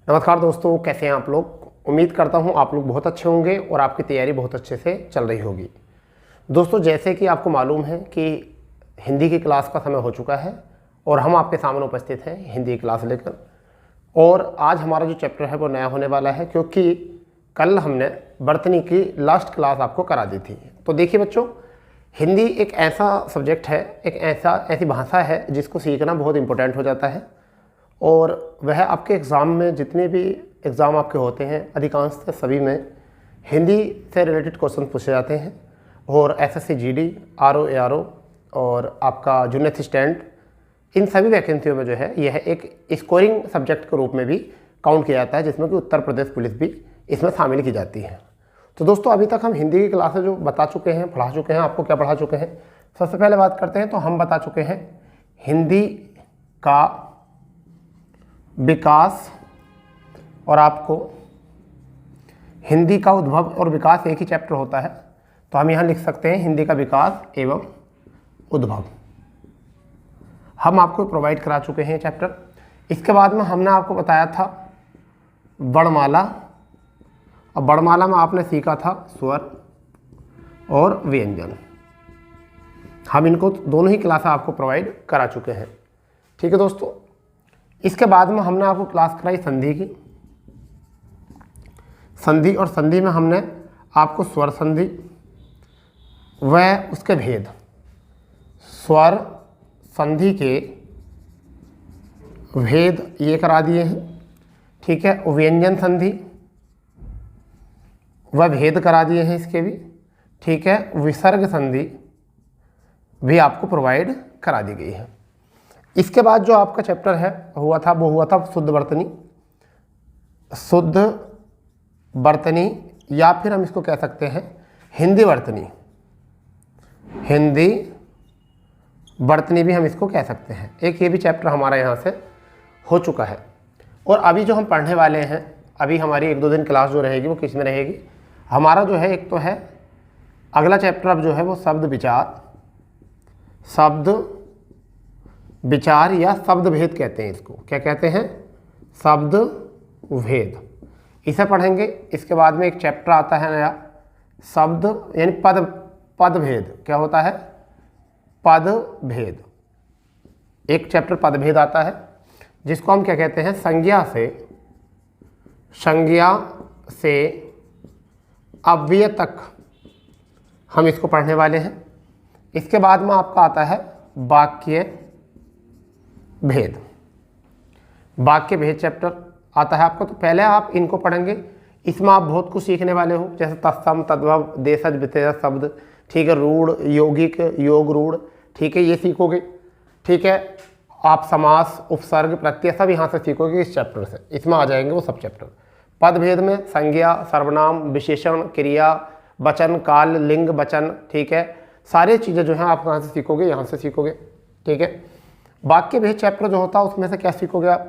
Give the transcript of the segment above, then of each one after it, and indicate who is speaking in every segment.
Speaker 1: नमस्कार दोस्तों, कैसे हैं आप लोग। उम्मीद करता हूं आप लोग बहुत अच्छे होंगे और आपकी तैयारी बहुत अच्छे से चल रही होगी। दोस्तों, जैसे कि आपको मालूम है कि हिंदी की क्लास का समय हो चुका है और हम आपके सामने उपस्थित हैं हिंदी क्लास लेकर। और आज हमारा जो चैप्टर है वो नया होने वाला है, क्योंकि कल हमने बर्तनी की लास्ट क्लास आपको करा दी थी। तो देखिए बच्चों, हिंदी एक ऐसा सब्जेक्ट है, एक ऐसी भाषा है जिसको सीखना बहुत इम्पोर्टेंट हो जाता है। और वह आपके एग्ज़ाम में, जितने भी एग्ज़ाम आपके होते हैं, अधिकांशतः सभी में हिंदी से रिलेटेड क्वेश्चन पूछे जाते हैं। और एसएससी जीडी, आरओ एआरओ और आपका जूनियर असिस्टेंट, इन सभी वैकेंसियों में जो है यह एक स्कोरिंग सब्जेक्ट के रूप में भी काउंट किया जाता है, जिसमें कि उत्तर प्रदेश पुलिस भी इसमें शामिल की जाती है। तो दोस्तों, अभी तक हम हिंदी की क्लासें जो बता चुके हैं, पढ़ा चुके हैं, आपको क्या पढ़ा चुके हैं। सबसे पहले बात करते हैं तो हम बता चुके हैं हिंदी का विकास, और आपको हिंदी का उद्भव और विकास एक ही चैप्टर होता है, तो हम यहाँ लिख सकते हैं हिंदी का विकास एवं उद्भव। हम आपको प्रोवाइड करा चुके हैं चैप्टर। इसके बाद में हमने आपको बताया था वर्णमाला, और वर्णमाला में आपने सीखा था स्वर और व्यंजन। हम इनको दोनों ही क्लास आपको प्रोवाइड करा चुके हैं, ठीक है दोस्तों। इसके बाद में हमने आपको क्लास कराई संधि की। संधि, और संधि में हमने आपको स्वर संधि व उसके भेद, स्वर संधि के भेद ये करा दिए हैं, ठीक है। व्यंजन संधि व भेद करा दिए हैं इसके भी, ठीक है। विसर्ग संधि भी आपको प्रोवाइड करा दी गई है। इसके बाद जो आपका चैप्टर है हुआ था वो हुआ था शुद्ध वर्तनी। शुद्ध वर्तनी, या फिर हम इसको कह सकते हैं हिंदी वर्तनी। हिंदी वर्तनी भी हम इसको कह सकते हैं। एक ये भी चैप्टर हमारा यहाँ से हो चुका है। और अभी जो हम पढ़ने वाले हैं, अभी हमारी 1-2 दिन क्लास जो रहेगी वो किस में रहेगी, हमारा जो है एक तो है अगला चैप्टर अब जो है वो शब्द विचार। शब्द विचार या शब्द भेद कहते हैं इसको। क्या कहते हैं? शब्द भेद। इसे पढ़ेंगे। इसके बाद में एक चैप्टर आता है नया, शब्द यानी पद भेद। क्या होता है? पद भेद। एक चैप्टर पद भेद आता है, जिसको हम क्या कहते हैं? संज्ञा से अव्यय तक हम इसको पढ़ने वाले हैं। इसके बाद में आपका आता है वाक्य भेद। वाक्य भेद चैप्टर आता है आपको। तो पहले आप इनको पढ़ेंगे। इसमें आप बहुत कुछ सीखने वाले हो, जैसे तत्सम, तद्भव, देशज, विशेषज शब्द, ठीक है। रूढ़, यौगिक, योग रूढ़, ठीक है, ये सीखोगे, ठीक है। आप समास, उपसर्ग, प्रत्यय सब यहाँ से सीखोगे इस चैप्टर से। इसमें आ जाएंगे वो सब चैप्टर। पद भेद में संज्ञा, सर्वनाम, विशेषण, क्रिया, वचन, काल, लिंग, वचन, ठीक है। सारी चीज़ें जो हैं आप कहाँ से सीखोगे? यहाँ से सीखोगे, ठीक है। वाक्य भेद चैप्टर जो होता है उसमें से क्या सीखोगे आप?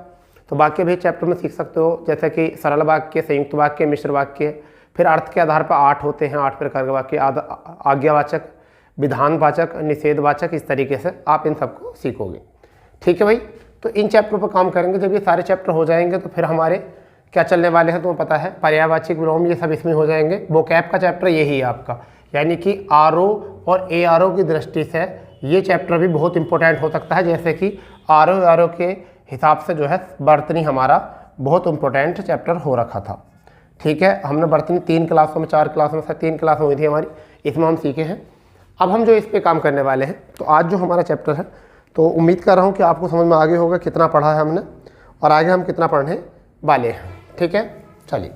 Speaker 1: तो वाक्य भेद चैप्टर में सीख सकते हो, जैसे कि सरल वाक्य, संयुक्त वाक्य, मिश्र वाक्य। फिर अर्थ के आधार पर 8 होते हैं, 8 प्रकार के वाक्य, आज्ञावाचक, विधानवाचक, निषेधवाचक। इस तरीके से आप इन सबको सीखोगे, ठीक है भाई। तो इन चैप्टरों पर काम करेंगे। जब ये सारे चैप्टर हो जाएंगे तो फिर हमारे क्या चलने वाले हैं तुम्हें पता है? पर्यायवाची विलोम, ये सब इसमें हो जाएंगे। वोकैब का चैप्टर यही है आपका, यानी कि आरओ और एआरओ की दृष्टि से ये चैप्टर भी बहुत इंपॉर्टेंट हो सकता है। जैसे कि आरओ एआरओ के हिसाब से जो है वर्तनी हमारा बहुत इंपॉर्टेंट चैप्टर हो रखा था, ठीक है। हमने वर्तनी 3 क्लासों में, 4 क्लासों में से 3 क्लास हुई थी हमारी, इसमें हम सीखे हैं। अब हम जो इस पे काम करने वाले हैं, तो आज जो हमारा चैप्टर है, तो उम्मीद कर रहा हूँ कि आपको समझ में आगे होगा कितना पढ़ा है हमने और आगे हम कितना पढ़ने वाले हैं, ठीक है। चलिए,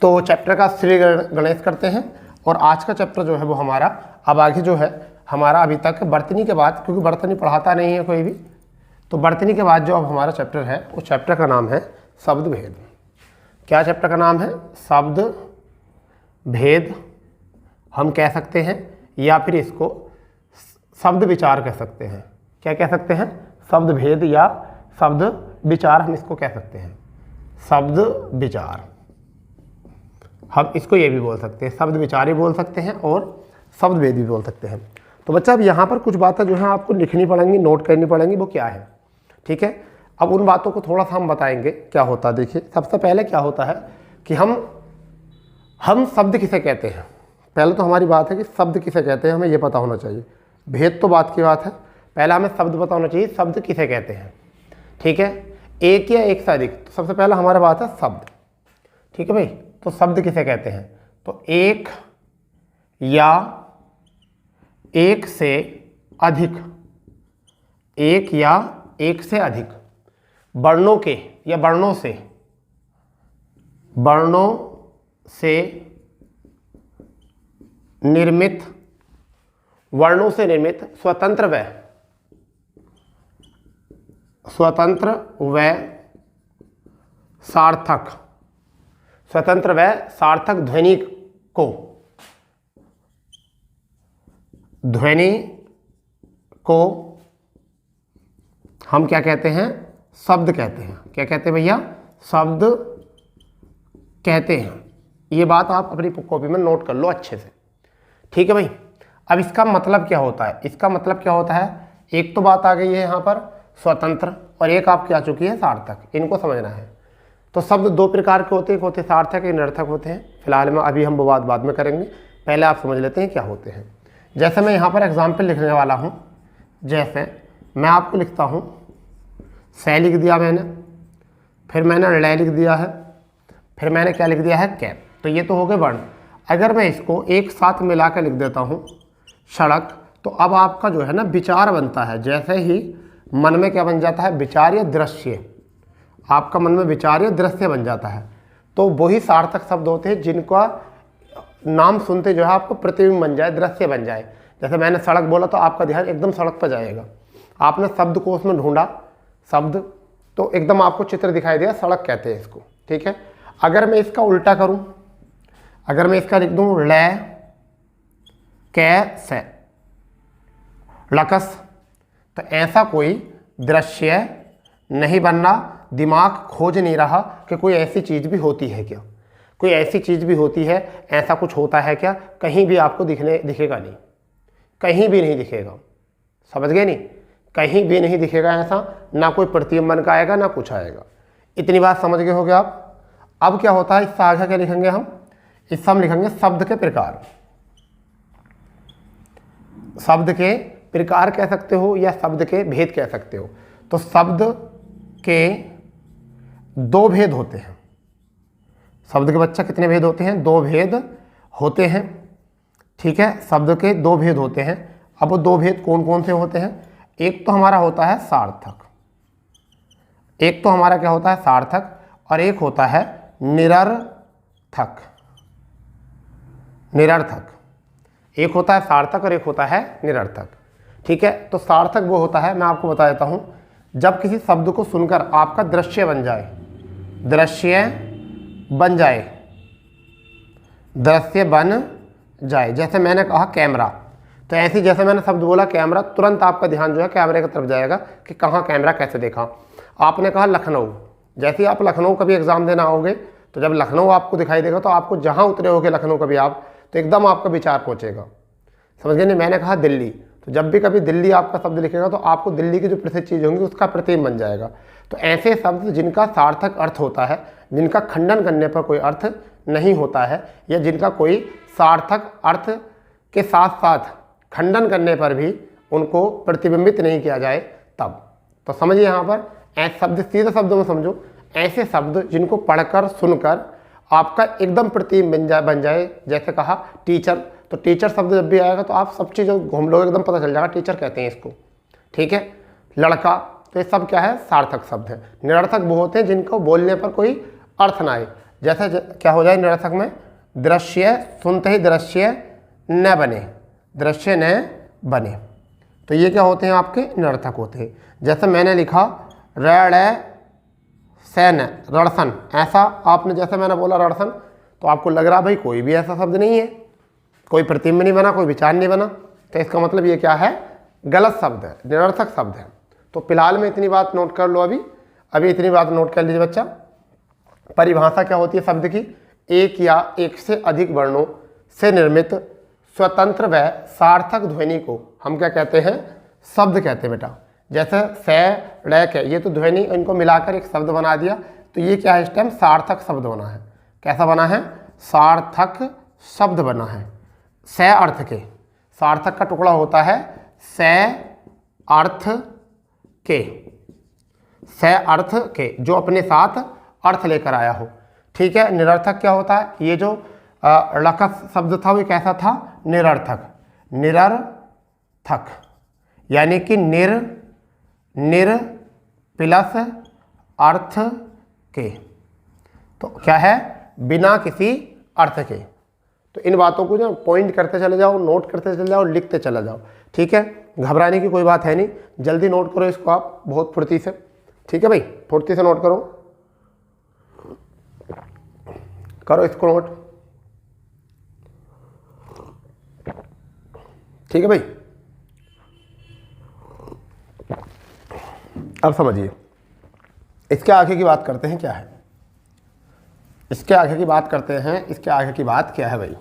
Speaker 1: तो चैप्टर का श्री गणेश करते हैं। और आज का चैप्टर जो है वो हमारा अब आगे जो है हमारा, अभी तक वर्तनी के बाद, क्योंकि वर्तनी पढ़ाता नहीं है कोई भी, तो वर्तनी के बाद जो अब हमारा चैप्टर है, उस चैप्टर का नाम है शब्द भेद। क्या चैप्टर का नाम है? शब्द भेद हम कह सकते हैं, या फिर इसको शब्द विचार कह सकते हैं। क्या कह सकते हैं? शब्द भेद या शब्द विचार हम इसको कह सकते हैं। शब्द विचार हम इसको ये भी बोल सकते हैं, शब्द विचार ही बोल सकते हैं और शब्द भेद भी बोल सकते हैं। तो बच्चा अब यहाँ पर कुछ बातें जो है आपको लिखनी पड़ेंगी, नोट करनी पड़ेंगी। वो क्या है? ठीक है। अब उन बातों को थोड़ा सा हम बताएंगे क्या होता है। देखिए, सबसे पहले क्या होता है कि हम शब्द किसे कहते हैं। पहले तो हमारी बात है कि शब्द किसे कहते हैं, हमें ये पता होना चाहिए। भेद तो बात की बात है, पहला हमें शब्द पता होना चाहिए, शब्द किसे कहते हैं। ठीक है, एक या एक से अधिक। तो सबसे पहला हमारा बात है शब्द। ठीक है भाई, तो शब्द किसे कहते हैं? तो एक या एक से अधिक, एक या एक से अधिक वर्णों के या वर्णों से निर्मित स्वतंत्र व सार्थक ध्वनि को हम क्या कहते हैं? शब्द कहते हैं। क्या कहते हैं भैया? शब्द कहते हैं। ये बात आप अपनी कॉपी में नोट कर लो अच्छे से। ठीक है भाई, अब इसका मतलब क्या होता है? इसका मतलब क्या होता है? एक तो बात आ गई है यहाँ पर स्वतंत्र, और एक आपकी आ चुकी है सार्थक। इनको समझना है। तो शब्द दो प्रकार के होते हैं, एक होते सार्थक, एक निरर्थक होते हैं। फिलहाल में अभी हम वो बात बाद में करेंगे, पहले आप समझ लेते हैं क्या होते हैं। जैसे मैं यहाँ पर एग्जाम्पल लिखने वाला हूँ, जैसे मैं आपको लिखता हूँ से लिख दिया मैंने, फिर मैंने ले लिख दिया है, फिर मैंने क्या लिख दिया है? कैप। तो ये तो हो गए वर्ण। अगर मैं इसको एक साथ मिला कर लिख देता हूँ सड़क, तो अब आपका जो है ना विचार बनता है। जैसे ही मन में क्या बन जाता है? विचार या दृश्य। आपका मन में विचार या दृश्य बन जाता है। तो वही सार्थक शब्द होते हैं जिनका नाम सुनते जो है आपको प्रतिबिंब बन जाए, दृश्य बन जाए। जैसे मैंने सड़क बोला तो आपका ध्यान एकदम सड़क पर जाएगा। आपने शब्द को उसमें ढूंढा, शब्द, तो एकदम आपको चित्र दिखाई दिया, सड़क कहते हैं इसको। ठीक है, अगर मैं इसका उल्टा करूं, अगर मैं इसका लिख दूं ले कै से लकस, तो ऐसा कोई दृश्य नहीं बन रहा। दिमाग खोज नहीं रहा कि कोई ऐसी चीज़ भी होती है क्या, कोई ऐसी चीज़ भी होती है, ऐसा कुछ होता है क्या। कहीं भी आपको दिखेगा नहीं, कहीं भी नहीं दिखेगा। समझ गए नहीं? कहीं भी नहीं दिखेगा ऐसा, ना कोई प्रतिबिंब बन का आएगा, ना कुछ आएगा। इतनी बात समझ गए होगे आप। अब क्या होता है, इससे आगे क्या लिखेंगे हम? इससे हम लिखेंगे शब्द के प्रकार। शब्द के प्रकार कह सकते हो या शब्द के भेद कह सकते हो। तो शब्द के दो भेद होते हैं। शब्द के बच्चा कितने भेद होते हैं? दो भेद होते हैं। ठीक है, शब्द के दो भेद होते हैं। अब वो दो भेद कौन कौन से होते हैं? एक तो हमारा होता है सार्थक, एक तो हमारा क्या होता है? सार्थक, और एक होता है निरर्थक। एक होता है सार्थक और एक होता है निरर्थक। ठीक है, तो सार्थक वो होता है, मैं आपको बता देता हूं, जब किसी शब्द को सुनकर आपका दृश्य बन जाए, दृश्य बन जाए। जैसे मैंने कहा कैमरा, तो ऐसे जैसे मैंने शब्द बोला कैमरा, तुरंत आपका ध्यान जो है कैमरे की तरफ जाएगा कि कहाँ कैमरा कैसे देखा। आपने कहा लखनऊ, जैसे ही आप लखनऊ कभी एग्जाम देना आओगे, तो जब लखनऊ आपको दिखाई देगा, तो आपको जहाँ उतरे होगे लखनऊ कभी आप, तो एकदम आपका विचार पहुँचेगा। समझ गए नहीं? मैंने कहा दिल्ली, तो जब भी कभी दिल्ली आपका शब्द लिखेगा, तो आपको दिल्ली की जो प्रसिद्ध चीज़ होंगी उसका प्रतिबिंब बन जाएगा। तो ऐसे शब्द जिनका सार्थक अर्थ होता है, जिनका खंडन करने पर कोई अर्थ नहीं होता है, या जिनका कोई सार्थक अर्थ के साथ साथ खंडन करने पर भी उनको प्रतिबिंबित नहीं किया जाए, तब। तो समझिए यहाँ पर ऐसे शब्द, सीधे शब्दों में समझो, ऐसे शब्द जिनको पढ़कर सुनकर आपका एकदम प्रतिबिंब बन जाए। जैसे कहा टीचर, तो टीचर शब्द जब भी आएगा तो आप सब चीज़ घूम लोगे, एकदम पता चल जाएगा टीचर कहते हैं इसको। ठीक है, लड़का, तो ये सब क्या है? सार्थक शब्द है। निरर्थक वो होते हैं जिनको बोलने पर कोई अर्थ ना आए। जैसे क्या हो जाए निरर्थक में? दृश्य, सुनते ही दृश्य न बने, दृश्य न बने। तो ये क्या होते हैं? आपके निरर्थक होते हैं। जैसे मैंने लिखा सैन, रणसन, ऐसा आपने, जैसे मैंने बोला रणसन, तो आपको लग रहा भाई कोई भी ऐसा शब्द नहीं है, कोई प्रतिबिंब नहीं बना, कोई विचार नहीं बना, तो इसका मतलब ये क्या है? गलत शब्द है, निरर्थक शब्द है। तो फिलहाल में इतनी बात नोट कर लो। अभी इतनी बात नोट कर लीजिए बच्चा। परिभाषा क्या होती है शब्द की? एक या एक से अधिक वर्णों से निर्मित स्वतंत्र व सार्थक ध्वनि को हम क्या कहते हैं? शब्द कहते हैं बेटा। जैसे से ड़ैक है, ये तो ध्वनि, इनको मिलाकर एक शब्द बना दिया, तो ये क्या है, इस टाइम सार्थक शब्द बना है। कैसा बना है, सार्थक शब्द बना है। से अर्थ के, सार्थक का टुकड़ा होता है से अर्थ के, से अर्थ के, जो अपने साथ अर्थ लेकर आया हो। ठीक है। निरर्थक क्या होता है, ये जो लकस शब्द था वो कैसा था, निरर्थक, निरर्थक यानी कि निर प्लस अर्थ के, तो क्या है, बिना किसी अर्थ के। तो इन बातों को जो पॉइंट करते चले जाओ, नोट करते चले जाओ, लिखते चले जाओ। ठीक है, घबराने की कोई बात है नहीं, जल्दी नोट करो इसको आप बहुत फुर्ती से। ठीक है भाई, फुर्ती से नोट करो, करो इसको नोट। ठीक है भाई, अब समझिए इसके आगे की बात करते हैं क्या है, इसके आगे की बात करते हैं, इसके आगे की बात क्या है भाई।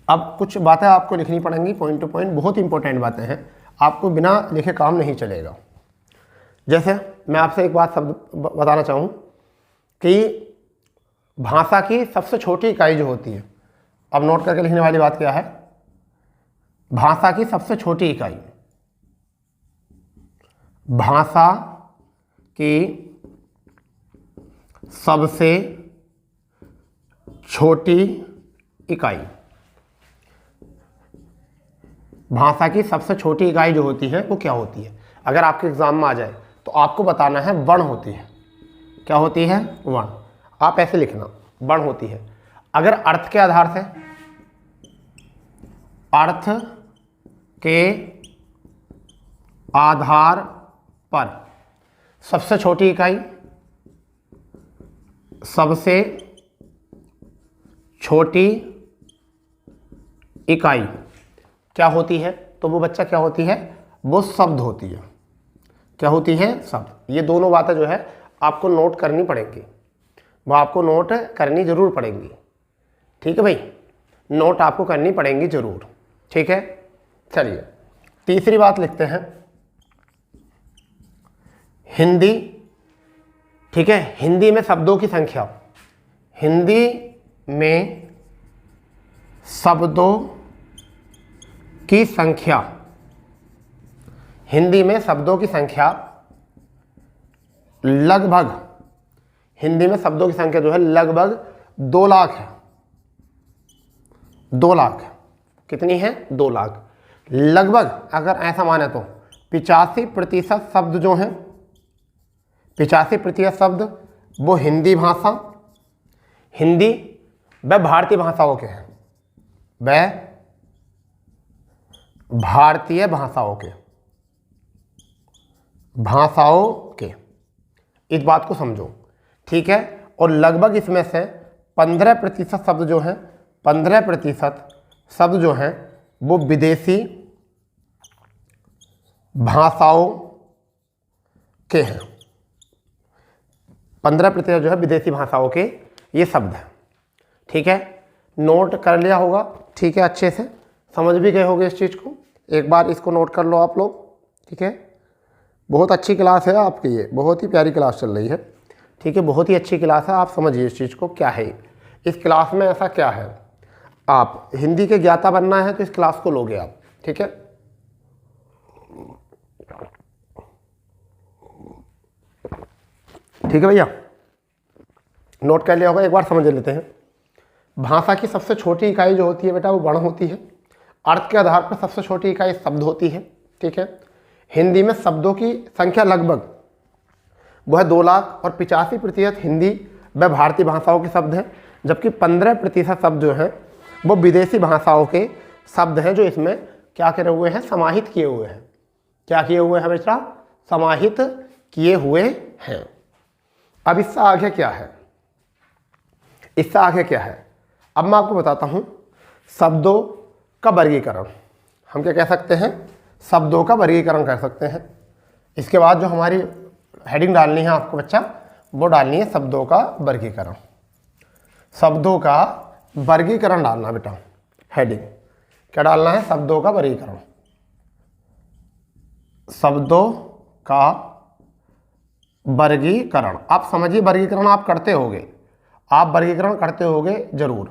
Speaker 1: अब कुछ बातें आपको लिखनी पड़ेंगी पॉइंट टू पॉइंट, बहुत इंपॉर्टेंट बातें हैं, आपको बिना लिखे काम नहीं चलेगा। जैसे मैं आपसे एक बात शब्द बताना चाहूँ कि भाषा की सबसे छोटी इकाई जो होती है, अब नोट करके लिखने वाली बात क्या है, भाषा की सबसे छोटी इकाई, भाषा की सबसे छोटी इकाई, भाषा की सबसे छोटी इकाई जो होती है वो क्या होती है। अगर आपके एग्जाम में आ जाए तो आपको बताना है वर्ण होती है। क्या होती है, वर्ण। आप ऐसे लिखना, वर्ण होती है। अगर अर्थ के आधार से, अर्थ के आधार पर सबसे छोटी इकाई, सबसे छोटी इकाई क्या होती है, तो वो बच्चा क्या होती है, वो शब्द होती है। क्या होती है, शब्द। ये दोनों बातें जो है आपको नोट करनी पड़ेंगी, वो आपको नोट करनी जरूर पड़ेंगी। ठीक है भाई, नोट आपको करनी पड़ेंगी जरूर। ठीक है, चलिए तीसरी बात लिखते हैं, हिंदी। ठीक है, हिंदी में शब्दों की संख्या, हिंदी में शब्दों की संख्या, हिंदी में शब्दों की संख्या लगभग, हिंदी में शब्दों की संख्या जो है लगभग 2 लाख है। 2 लाख कितनी है, 2 लाख लगभग। अगर ऐसा माने तो 85% शब्द जो हैं, 85% शब्द वो हिंदी भाषा, हिंदी व भारतीय भाषाओं के हैं, व भारतीय भाषाओं के, भाषाओं के, इस बात को समझो। ठीक है, और लगभग इसमें से 15% शब्द जो हैं, 15% शब्द जो हैं वो विदेशी भाषाओं के हैं। 15% जो है विदेशी भाषाओं के ये शब्द हैं। ठीक है, नोट कर लिया होगा। ठीक है, अच्छे से समझ भी गए होंगे इस चीज़ को। एक बार इसको नोट कर लो आप लोग। ठीक है, बहुत अच्छी क्लास है आपकी, ये बहुत ही प्यारी क्लास चल रही है। ठीक है, बहुत ही अच्छी क्लास है, आप समझिए इस चीज़ को क्या है इस क्लास में, ऐसा क्या है। आप हिंदी के ज्ञाता बनना है तो इस क्लास को लोगे आप। ठीक है, ठीक है भैया, नोट कर लिया होगा, एक बार समझ लेते हैं। भाषा की सबसे छोटी इकाई जो होती है बेटा वो वर्ण होती है। अर्थ के आधार पर सबसे छोटी इकाई शब्द होती है। ठीक है, हिंदी में शब्दों की संख्या लगभग वो है 2 लाख और 85% हिंदी व भारतीय भाषाओं के शब्द हैं, जबकि 15% शब्द जो हैं वो विदेशी भाषाओं के शब्द हैं, जो इसमें क्या करे हुए हैं, समाहित किए हुए हैं। क्या किए हुए हैं बेटा, समाहित किए हुए हैं। अब इससे आगे क्या है, इससे आगे क्या है, अब मैं आपको बताता हूं शब्दों का वर्गीकरण। हम क्या कह सकते हैं, शब्दों का वर्गीकरण कर सकते हैं। इसके बाद जो हमारी हेडिंग डालनी है आपको बच्चा, वो डालनी है शब्दों का वर्गीकरण। शब्दों का वर्गीकरण डालना बेटा, हेडिंग क्या डालना है, शब्दों का वर्गीकरण। शब्दों का वर्गीकरण। आप समझिए, वर्गीकरण आप करते होगे, आप वर्गीकरण करते होगे जरूर।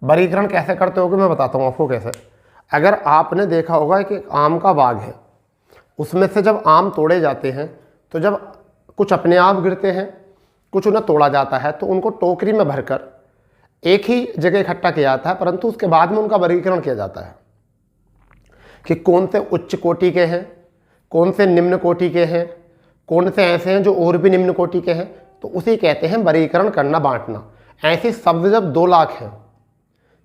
Speaker 1: वर्गीकरण कैसे करते होगे मैं बताता हूँ आपको कैसे। अगर आपने देखा होगा कि आम का बाग है, उसमें से जब आम तोड़े जाते हैं तो जब कुछ अपने आप गिरते हैं, कुछ उन्हें तोड़ा जाता है, तो उनको टोकरी में भरकर एक ही जगह इकट्ठा किया जाता है, परंतु उसके बाद में उनका वर्गीकरण किया जाता है कि कौन से उच्च कोटि के हैं, कौन से निम्न कोटि के हैं, कौन से ऐसे हैं जो और भी निम्न कोटि के हैं। तो उसी कहते हैं वर्गीकरण करना, बांटना। ऐसे शब्द जब 2 लाख हैं,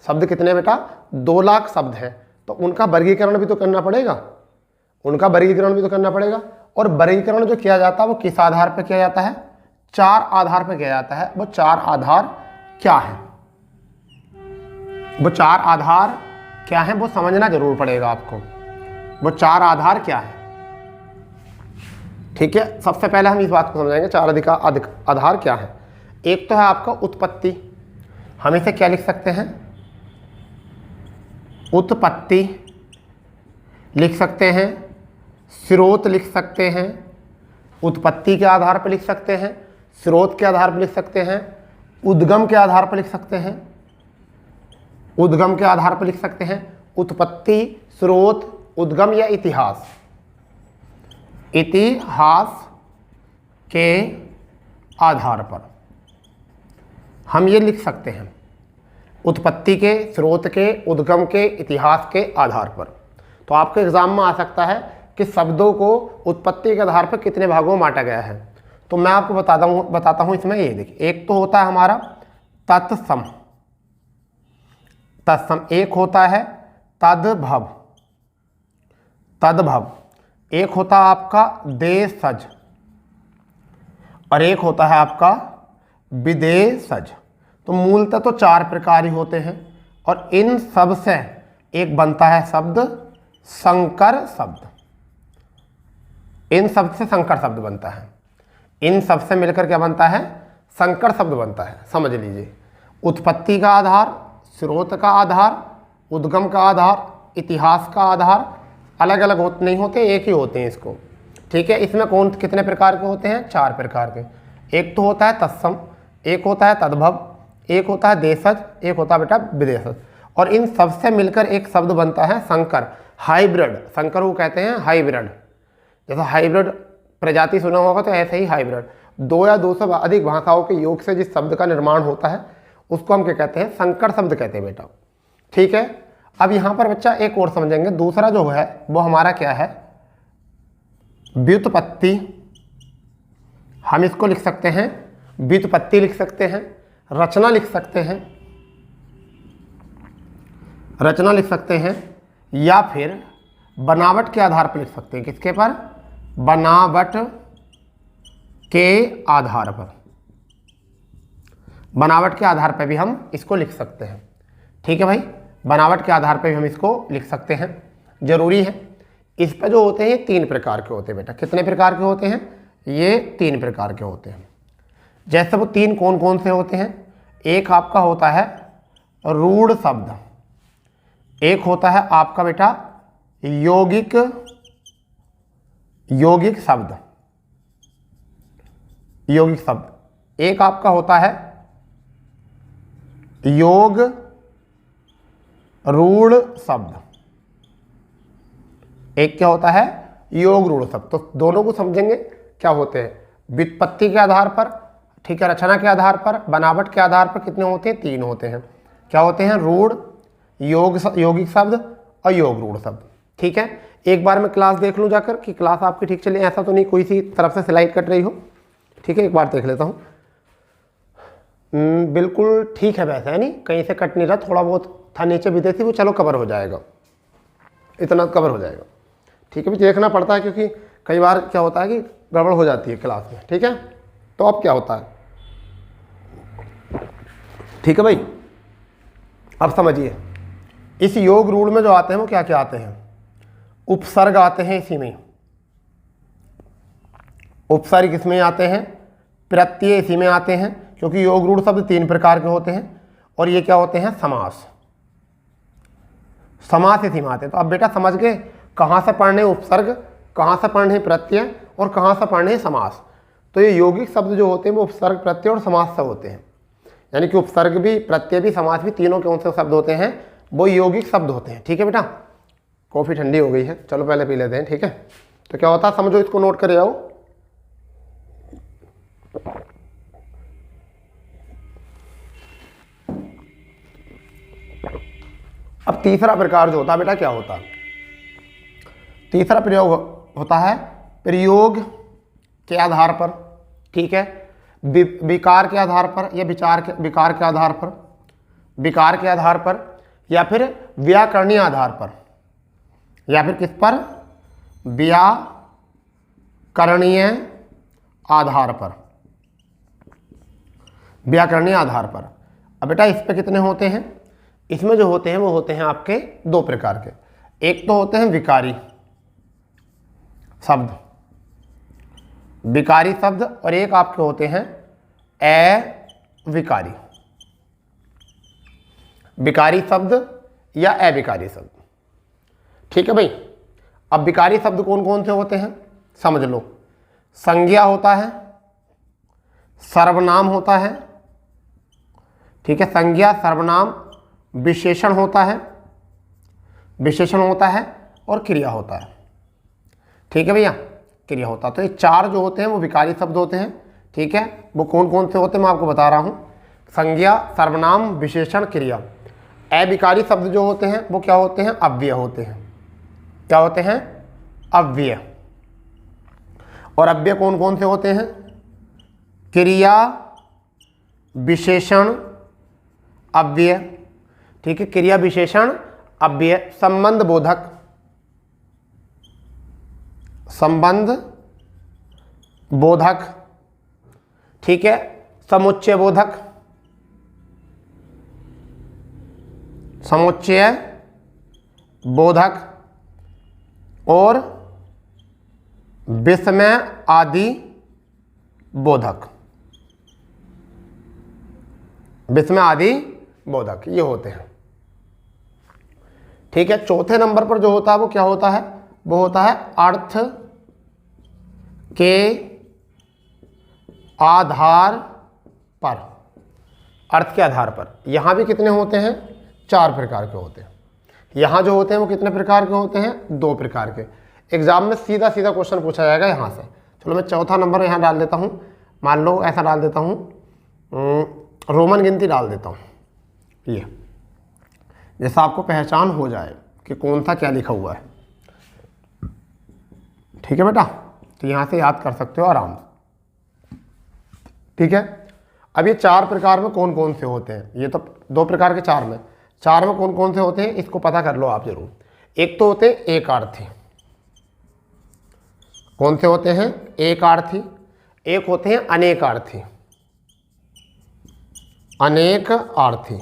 Speaker 1: शब्द कितने बेटा 2 लाख शब्द हैं, तो उनका वर्गीकरण भी तो करना पड़ेगा, उनका वर्गीकरण भी तो करना पड़ेगा। और वर्गीकरण जो किया जाता है वो किस आधार पर किया जाता है? 4 आधार पर किया जाता है। वो 4 आधार क्या है? वो 4 आधार क्या है वो समझना जरूर पड़ेगा आपको। वो 4 आधार क्या है? ठीक है, सबसे पहले हम इस बात को समझाएंगे 4 आधार क्या है। एक तो है आपका उत्पत्ति, हम इसे क्या लिख सकते हैं? उत्पत्ति लिख सकते हैं, स्रोत लिख सकते हैं। उत्पत्ति के आधार पर लिख सकते हैं, स्रोत के आधार पर लिख सकते हैं, उद्गम के आधार पर लिख सकते हैं, उद्गम के आधार पर लिख सकते हैं। उत्पत्ति, स्रोत, उद्गम या इतिहास। इतिहास के आधार पर हम ये लिख सकते हैं, उत्पत्ति के, स्रोत के, उद्गम के, इतिहास के आधार पर। तो आपके एग्जाम में आ सकता है कि शब्दों को उत्पत्ति के आधार पर कितने भागों में बांटा गया है। तो मैं आपको बताता हूँ इसमें। ये देखिए, एक तो होता है हमारा तत्सम, तत्सम। एक होता है तद्भव, तद्भव। एक होता है आपका देशज, और एक होता है आपका विदेशज। तो मूलतः तो 4 प्रकार ही होते हैं, और इन सब से एक बनता है शब्द संकर शब्द। इन सब से संकर शब्द बनता है, इन सब से मिलकर क्या बनता है? संकर शब्द बनता है। समझ लीजिए, उत्पत्ति का आधार, स्रोत का आधार, उद्गम का आधार, इतिहास का आधार अलग अलग नहीं होते, एक ही होते हैं इसको। ठीक है, इसमें कौन कितने प्रकार के होते हैं? 4 प्रकार के। एक तो होता है तत्सम, एक होता है तद्भव, एक होता है देशज, एक होता है बेटा विदेशज। और इन सबसे मिलकर एक शब्द बनता है संकर, हाइब्रिड। संकर वो कहते हैं हाइब्रिड। जैसे हाइब्रिड प्रजाति सुना होगा, तो ऐसे ही हाइब्रिड 2 या 2 से अधिक भाषाओं के योग से जिस शब्द का निर्माण होता है उसको हम क्या कहते हैं? संकर शब्द कहते हैं बेटा। ठीक है, अब यहाँ पर बच्चा एक और समझेंगे। दूसरा जो है वो हमारा क्या है? व्युत्पत्ति। हम इसको लिख सकते हैं व्युत्पत्ति लिख सकते हैं, रचना लिख सकते हैं, रचना लिख सकते हैं, या फिर बनावट के आधार पर लिख सकते हैं। किसके पर? बनावट के आधार पर। बनावट के आधार पर भी हम इसको लिख सकते हैं। ठीक है भाई, बनावट के आधार पर भी हम इसको लिख सकते हैं, जरूरी है। इस पर जो होते हैं 3 प्रकार के होते हैं बेटा। कितने प्रकार के होते हैं? ये 3 प्रकार के होते हैं। जैसे वो 3 कौन कौन से होते हैं? एक आपका होता है रूढ़ शब्द, एक होता है आपका बेटा यौगिक शब्द, यौगिक शब्द। एक आपका होता है योग रूढ़ शब्द, एक क्या होता है? योग रूढ़ शब्द। तो दोनों को समझेंगे क्या होते हैं। व्युत्पत्ति के आधार पर, ठीक है, रचना के आधार पर, बनावट के आधार पर कितने होते हैं? 3 होते हैं। क्या होते हैं? रूढ़, यौगिक शब्द और योग रूढ़ शब्द। ठीक है, एक बार मैं क्लास देख लूँ जाकर कि क्लास आपकी ठीक चले, ऐसा तो नहीं कोई सी तरफ से स्लाइड कट रही हो। ठीक है, एक बार देख लेता हूँ। बिल्कुल ठीक है वैसे, है नहीं, कहीं से कट नहीं रहा। थोड़ा बहुत था नीचे विदेशी, वो चलो कवर हो जाएगा, इतना कवर हो जाएगा। ठीक है, भी देखना पड़ता है क्योंकि कई बार क्या होता है कि गड़बड़ हो जाती है क्लास में। ठीक है, तो अब क्या होता है? ठीक है भाई, अब समझिए इस योग रूढ़ में जो आते हैं वो क्या क्या आते हैं? उपसर्ग आते हैं इसी में, उपसर्ग इसमें आते हैं, प्रत्यय इसी में आते हैं, क्योंकि योग रूढ़ शब्द 3 प्रकार के होते हैं। और ये क्या होते हैं? समास, समास इसी में आते हैं। तो अब बेटा समझ गए कहाँ से पढ़ने उपसर्ग, कहाँ से पढ़ने प्रत्यय और कहाँ से पढ़ने समास। तो ये यौगिक शब्द जो होते हैं वो उपसर्ग, प्रत्यय और समास से होते हैं, यानी कि उपसर्ग भी, प्रत्यय भी, समास भी, तीनों कौन से शब्द होते हैं, वो यौगिक शब्द होते हैं। ठीक है बेटा, कॉफ़ी ठंडी हो गई है, चलो पहले पी लेते हैं। ठीक है, तो क्या होता है समझो, इसको नोट करे आओ। अब तीसरा प्रकार जो होता है बेटा क्या होता है, तीसरा प्रयोग होता है प्रयोग के आधार पर। ठीक है, विकार के आधार पर या विकार के आधार पर, विकार के आधार पर या फिर व्याकरणीय आधार पर, या फिर किस पर, व्याकरणीय आधार पर, व्याकरणीय आधार पर। अब बेटा इस पे कितने होते हैं, इसमें जो होते हैं वो होते हैं आपके दो प्रकार के। एक तो होते हैं विकारी शब्द, विकारी शब्द, और एक आपके होते हैं अविकारी, विकारी शब्द या अविकारी शब्द। ठीक है भाई, अब विकारी शब्द कौन कौन से होते हैं समझ लो। संज्ञा होता है, सर्वनाम होता है, ठीक है, संज्ञा, सर्वनाम, विशेषण होता है, विशेषण होता है, और क्रिया होता है। ठीक है भैया, क्रिया होता है। तो ये चार जो होते हैं वो विकारी शब्द होते हैं। ठीक है, वो कौन कौन से होते हैं मैं आपको बता रहा हूँ, संज्ञा, सर्वनाम, विशेषण, क्रिया। अविकारी शब्द जो होते हैं वो क्या होते हैं, अव्यय होते हैं। क्या होते हैं, अव्यय। और अव्यय कौन कौन से होते हैं, क्रिया, विशेषण, अव्यय। ठीक है, क्रिया, विशेषण, अव्यय। संबंध बोधक, संबंध बोधक, ठीक है, समुच्चय बोधक, समुच्चय बोधक, और विस्मय आदि बोधक, विस्मय आदि बोधक, ये होते हैं। ठीक है, चौथे नंबर पर जो होता है वो क्या होता है, वो होता है अर्थ के आधार पर, अर्थ के आधार पर। यहां भी कितने होते हैं, चार प्रकार के होते हैं। यहां जो होते हैं वो कितने प्रकार के होते हैं, दो प्रकार के। एग्जाम में सीधा सीधा क्वेश्चन पूछा जाएगा यहां से। चलो मैं चौथा नंबर यहां डाल देता हूं, मान लो ऐसा डाल देता हूं, रोमन गिनती डाल देता हूं, ये जैसा आपको पहचान हो जाए कि कौन सा क्या लिखा हुआ है। ठीक है बेटा, तो यहां से याद कर सकते हो आराम से। ठीक है, अब ये चार प्रकार में कौन कौन से होते हैं, ये तो दो प्रकार के, चार में कौन कौन से होते हैं इसको पता कर लो आप जरूर। एक तो होते हैं एकार्थी, कौन से होते हैं, एकार्थी। एक होते हैं अनेकार्थी, अनेक आर्थी।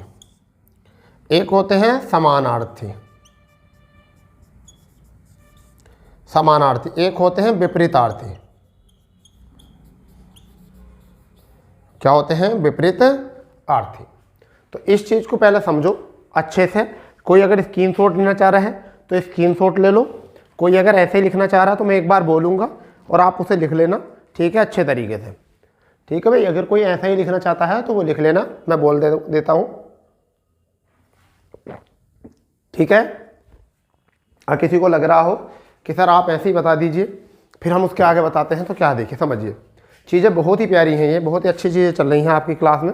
Speaker 1: एक होते हैं समानार्थी, समानार्थी। एक होते हैं विपरीतार्थी। क्या होते हैं, विपरीत आर्थी। तो इस चीज को पहले समझो अच्छे से। कोई अगर स्क्रीनशॉट लेना चाह रहा है तो स्क्रीनशॉट ले लो, कोई अगर ऐसे ही लिखना चाह रहा है तो मैं एक बार बोलूंगा और आप उसे लिख लेना। ठीक है, अच्छे तरीके से। ठीक है भाई, अगर कोई ऐसा ही लिखना चाहता है तो वो लिख लेना, मैं बोल देता हूं। ठीक है, और किसी को लग रहा हो कि सर आप ऐसे ही बता दीजिए फिर हम उसके आगे बताते हैं, तो क्या देखिए समझिए, चीज़ें बहुत ही प्यारी हैं, ये बहुत ही अच्छी चीज़ें चल रही हैं आपकी क्लास में।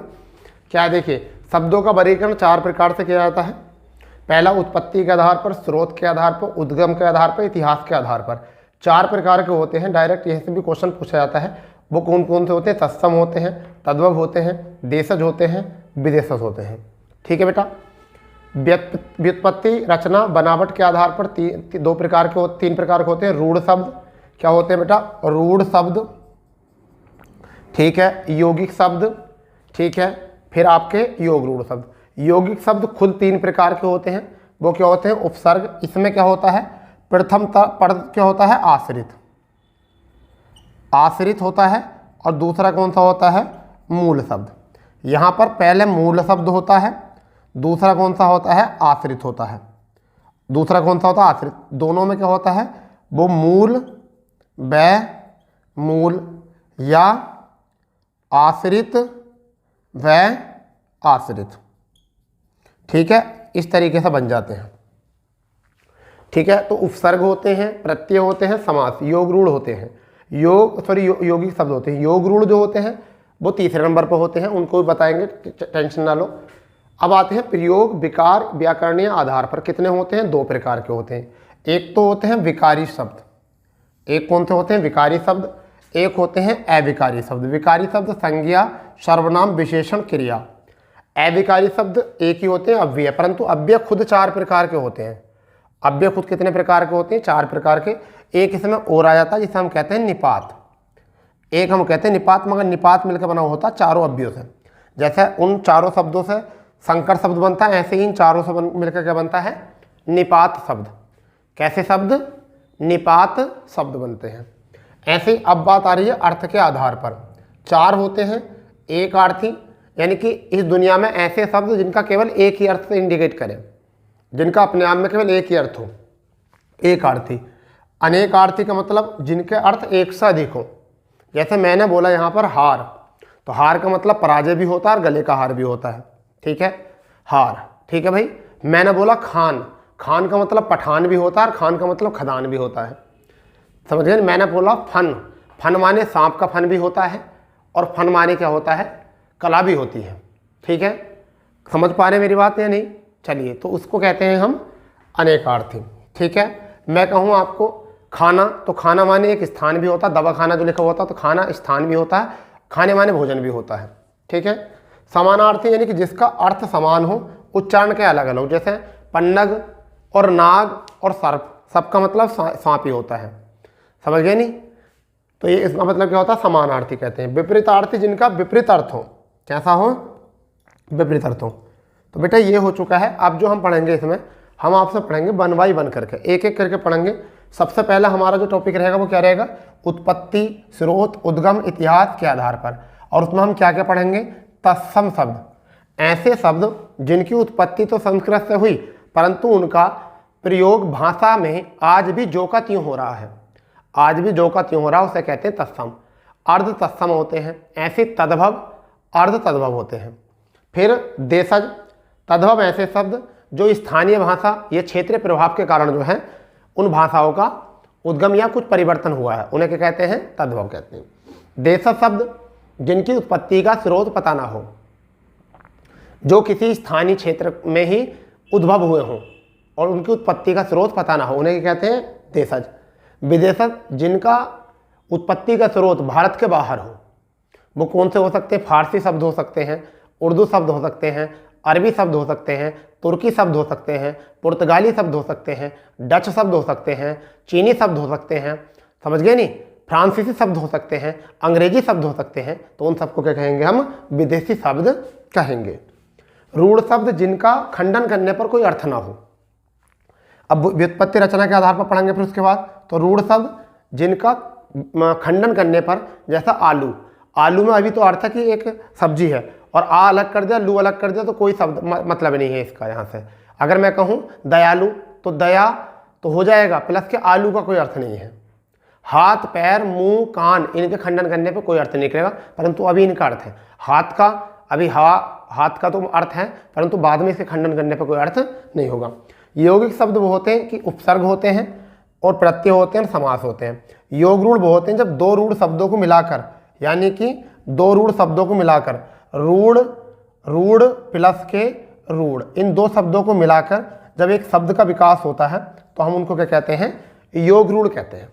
Speaker 1: क्या देखिए, शब्दों का वर्गीकरण चार प्रकार से किया जाता है। पहला उत्पत्ति के आधार पर, स्रोत के आधार पर, उद्गम के आधार पर, इतिहास के आधार पर। चार प्रकार के होते हैं। डायरेक्ट यहीं से भी क्वेश्चन पूछा जाता है। वो कौन कौन से होते हैं, तत्सम होते हैं, तद्भव होते हैं, देशज होते हैं, विदेशज होते हैं। ठीक है बेटा, व्युत्पत्ति, रचना, बनावट के आधार पर तीन प्रकार के होते हैं। रूढ़ शब्द क्या होते हैं बेटा, रूढ़ शब्द, ठीक है, यौगिक शब्द, ठीक है, फिर आपके योग रूढ़ शब्द। यौगिक शब्द खुद तीन प्रकार के होते हैं। वो क्या होते हैं, उपसर्ग। इसमें क्या होता है, प्रथम पद क्या होता है, आश्रित, आश्रित होता है। और दूसरा कौन सा होता है, मूल शब्द। यहाँ पर पहले मूल शब्द होता है, दूसरा कौन सा होता है, आश्रित होता है। दूसरा कौन सा होता है, आश्रित। दोनों में क्या होता है, वो मूल व मूल या आश्रित व आश्रित। ठीक है, इस तरीके से बन जाते हैं। ठीक है, तो उपसर्ग होते हैं, प्रत्यय होते हैं, समास, योग रूढ़ होते हैं, यौगिक शब्द होते हैं। योग रूढ़ जो होते हैं वो तीसरे नंबर पर होते हैं, उनको भी बताएंगे, टेंशन ना लो। अब आते हैं प्रयोग विकार व्याकरणीय आधार पर। कितने होते हैं? 2 प्रकार के होते हैं। एक तो होते हैं विकारी शब्द, एक कौन से होते हैं? विकारी शब्द। एक होते हैं अविकारी शब्द। विकारी शब्द संज्ञा, सर्वनाम, विशेषण, क्रिया। अविकारी शब्द एक ही होते हैं, अव्यय। परंतु अव्यय खुद 4 प्रकार के होते हैं। अव्यय खुद कितने प्रकार के होते हैं? 4 प्रकार के। एक इसमें और आ जाता है जिसे हम कहते हैं निपात। एक हम कहते हैं निपात, मगर निपात मिलकर बना होता है चारों अव्ययों से। जैसे उन चारों शब्दों से संकर शब्द बनता है, ऐसे ही इन चारों से मिलकर क्या बनता है? निपात शब्द। कैसे शब्द? निपात शब्द बनते हैं। ऐसे ही अब बात आ रही है अर्थ के आधार पर। 4 होते हैं एक अर्थी, यानी कि इस दुनिया में ऐसे शब्द जिनका केवल एक ही अर्थ से इंडिकेट करें, जिनका अपने आप में केवल एक ही अर्थ हो। एक अर्थी। अनेक अर्थी का मतलब जिनके अर्थ एक से अधिक हो। जैसे मैंने बोला यहाँ पर हार, तो हार का मतलब पराजय भी होता है और गले का हार भी होता है। ठीक है, हार। ठीक है भाई। मैंने बोला खान, खान का मतलब पठान भी होता है और खान का मतलब खदान भी होता है। समझ गए? मैंने बोला फन, फन माने सांप का फन भी होता है और फन माने क्या होता है? कला भी होती है। ठीक है, समझ पा रहे मेरी बात या नहीं? चलिए, तो उसको कहते हैं हम अनेकार्थी। ठीक है, मैं कहूँ आपको खाना, तो खाना माने एक स्थान भी होता है, दवा खाना जो लिखा होता है, तो खाना स्थान भी होता है, खाने माने भोजन भी होता है। ठीक है, समानार्थी यानी कि जिसका अर्थ समान हो, उच्चारण के अलग अलग। जैसे पन्नग और नाग और सर्प, सबका मतलब सांप ही होता है। समझ गए नहीं? तो ये इसका मतलब क्या होता है? समानार्थी कहते हैं। विपरीतार्थी जिनका विपरीत अर्थ हो। कैसा हो? विपरीत अर्थ हो। तो बेटा ये हो चुका है। अब जो हम पढ़ेंगे इसमें, हम आपसे पढ़ेंगे 1 बाय 1 करके, एक एक करके पढ़ेंगे। सबसे पहला हमारा जो टॉपिक रहेगा वो क्या रहेगा? उत्पत्ति, स्रोत, उद्गम, इतिहास के आधार पर। और उसमें हम क्या क्या पढ़ेंगे? तत्सम शब्द, ऐसे शब्द जिनकी उत्पत्ति तो संस्कृत से हुई परंतु उनका प्रयोग भाषा में आज भी जो का त्यों हो रहा है, आज भी जो का त्यों हो रहा है, उसे कहते हैं तत्सम। अर्ध तत्सम होते हैं, ऐसे तद्भव, अर्ध तद्भव होते हैं। फिर देशज, तद्भव ऐसे शब्द जो स्थानीय भाषा या क्षेत्रीय प्रभाव के कारण जो है उन भाषाओं का उद्गम या कुछ परिवर्तन हुआ है, उन्हें क्या कहते हैं? तद्भव कहते हैं। देशज शब्द जिनकी उत्पत्ति का स्रोत पता ना हो, जो किसी स्थानीय क्षेत्र में ही उद्भव हुए हों और उनकी उत्पत्ति का स्रोत पता ना हो, उन्हें क्या कहते हैं? देशज। विदेशज जिनका उत्पत्ति का स्रोत भारत के बाहर हो। वो कौन से हो सकते हैं? फारसी शब्द हो सकते हैं, उर्दू शब्द हो सकते हैं, अरबी शब्द हो सकते हैं, तुर्की शब्द हो सकते हैं, पुर्तगाली शब्द हो सकते हैं, डच शब्द हो सकते हैं, चीनी शब्द हो सकते हैं। समझ गए नहीं? फ्रांसीसी शब्द हो सकते हैं, अंग्रेजी शब्द हो सकते हैं। तो उन सबको क्या कहेंगे हम? विदेशी शब्द कहेंगे। रूढ़ शब्द जिनका खंडन करने पर कोई अर्थ ना हो। अब व्युत्पत्ति रचना के आधार पर पढ़ेंगे फिर उसके बाद। तो रूढ़ शब्द जिनका खंडन करने पर, जैसा आलू, आलू में अभी तो अर्थ है कि एक सब्जी है और आ अलग कर दिया, लू अलग कर दिया, तो कोई शब्द मतलब नहीं है इसका यहाँ से। अगर मैं कहूँ दयालु, तो दया तो हो जाएगा, प्लस के आलू का कोई अर्थ नहीं है। हाथ, पैर, मुंह, कान, इनके खंडन करने पर कोई अर्थ नहीं करेगा, परंतु अभी इनका अर्थ है। हाथ का अभी हाथ का तो अर्थ है, परंतु बाद में इसके खंडन करने पर कोई अर्थ नहीं होगा। यौगिक शब्द वो होते हैं कि उपसर्ग होते हैं और प्रत्यय होते हैं और समास होते हैं। योग रूढ़ वो होते हैं जब 2 रूढ़ शब्दों को मिलाकर, यानी कि 2 रूढ़ शब्दों को मिलाकर, रूढ़, रूढ़ प्लस के रूढ़, इन 2 शब्दों को मिलाकर जब एक शब्द का विकास होता है तो हम उनको क्या कहते हैं? योग रूढ़ कहते हैं।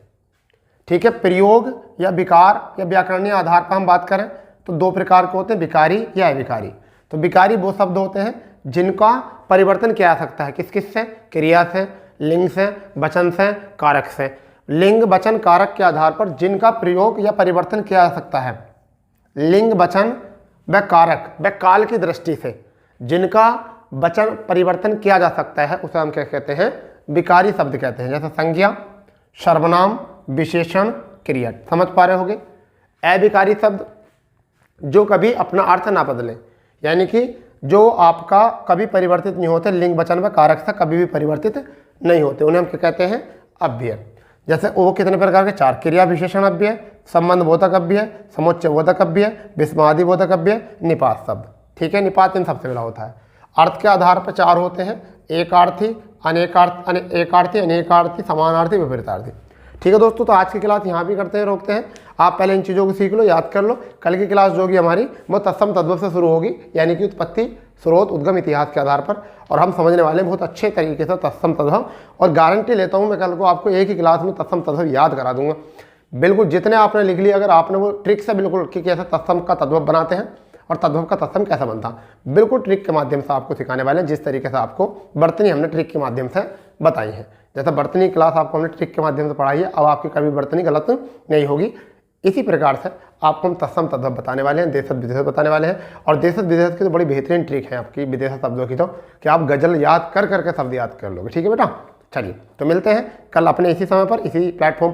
Speaker 1: ठीक है, प्रयोग या विकार या व्याकरणीय आधार पर हम बात करें तो 2 प्रकार के होते हैं, विकारी या अविकारी। तो विकारी वो शब्द होते हैं जिनका परिवर्तन किया जा सकता है, किस किस से? क्रिया से, लिंग से, वचन से, कारक से। लिंग, वचन, कारक के आधार पर जिनका प्रयोग या परिवर्तन किया जा सकता है, लिंग, वचन व कारक व काल की दृष्टि से जिनका वचन परिवर्तन किया जा सकता है, उसे हम क्या कहते हैं? विकारी शब्द कहते हैं। जैसे संज्ञा, सर्वनाम, विशेषण, क्रिया। समझ पा रहे होगे? अविकारी शब्द जो कभी अपना अर्थ ना बदले, यानी कि जो आपका कभी परिवर्तित नहीं होते, लिंग, वचन व कारक से कभी भी परिवर्तित नहीं होते, उन्हें हम क्या कहते हैं? अव्यय। जैसे वो कितने प्रकार के, 4 क्रिया विशेषण अव्यय, संबंध बोधक अव्यय, समुच्चय बोधक अव्यय, विस्मादि बोधक अव्यय, निपात शब्द। ठीक है, निपात इन सबसे मिला होता है। अर्थ के आधार पर 4 होते हैं, एकार्थी, एकार्थी, अनेकार्थी, समानार्थी, विपरीतार्थी। ठीक है दोस्तों, तो आज की क्लास यहाँ भी करते हैं, रोकते हैं। आप पहले इन चीज़ों को सीख लो, याद कर लो। कल की क्लास जो होगी हमारी वो तत्सम तद्भव से शुरू होगी, यानी कि उत्पत्ति, स्रोत, उद्गम, इतिहास के आधार पर, और हम समझने वाले हैं बहुत अच्छे तरीके से तत्सम तद्भव। और गारंटी लेता हूँ मैं कल को आपको एक ही क्लास में तत्सम तद्भव याद करा दूंगा। बिल्कुल जितने आपने लिख लिया, अगर आपने वो ट्रिक से बिल्कुल कि कैसे तत्सम का तद्भव बनाते हैं और तद्भव का तत्सम कैसा बनता, बिल्कुल ट्रिक के माध्यम से आपको सिखाने वाले हैं। जिस तरीके से आपको वर्तनी हमने ट्रिक के माध्यम से बताई है, जैसे वर्तनी क्लास आपको हमने ट्रिक के माध्यम से पढ़ाई है, अब आपकी कभी वर्तनी गलत नहीं होगी। इसी प्रकार से आपको हम तत्सम तद्भव बताने वाले हैं, देशज विदेशज बताने वाले हैं। और देशज विदेशज की तो बड़ी बेहतरीन ट्रिक है आपकी विदेशज शब्दों की, तो कि आप गजल याद कर करके शब्द याद कर लोगे। ठीक है बेटा, चलिए तो मिलते हैं कल अपने इसी समय पर, इसी प्लेटफॉर्म पर।